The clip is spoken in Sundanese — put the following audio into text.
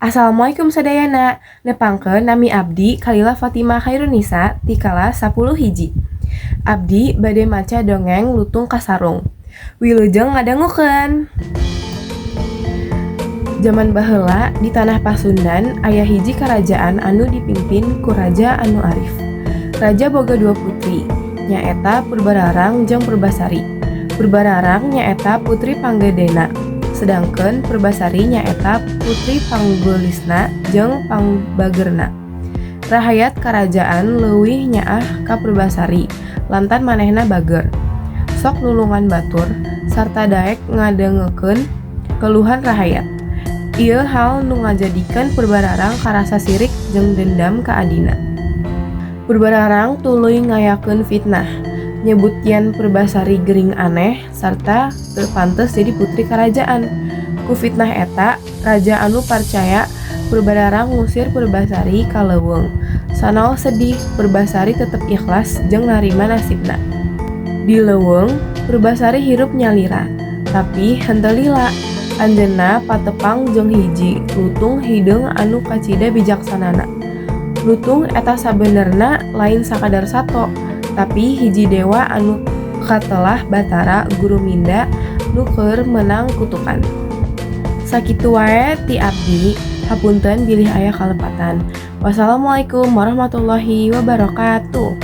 Assalamualaikum sadayana. Nepangkeun nami abdi Kalila Fatimah Khairunisa ti kelas 10 hiji. Abdi bade maca dongeng Lutung Kasarung. Wilujeng ngadangukeun. Zaman baheula di tanah Pasundan aya hiji karajaan anu dipimpin ku raja anu arif. Raja boga dua putri, nyaeta Purbararang jeung Purbasari. Purbararang nyaeta putri panggedena, sedangkan Purbasari nyaeta putri panggeulisna jeung pangbagerna. Rahayat karajaan leuwih nyaah ka Purbasari, lantan manehna bager. Sok nulungan batur, sarta daek ngadengekeun keluhan rahayat. Ieu hal nu ngajadikeun Purbararang karasa sirik jeung dendam ka adina. Purbararang tuluy ngayakeun fitnah, nyebut yen Purbasari gering aneh sarta teu pantes jadi putri karajaan. Ku fitnah eta, raja anu parcaya Purbararang ngusir Purbasari ka leuweung. Sanaos sedih, Purbasari tetep ikhlas jeung narima nasibna. Di leuweung, Purbasari hirup nyalira, tapi henteu lila. Anjeunna patepang jeung hiji lutung hideung anu kacida bijaksanana. Lutung eta sabenerna lain sakadar sato, tapi hiji dewa anu katelah Batara Guru Minda nu keur menang kutukan. Sakitu wae ti abdi, hapunten bilih aya kalepatan. Wassalamualaikum warahmatullahi wabarakatuh.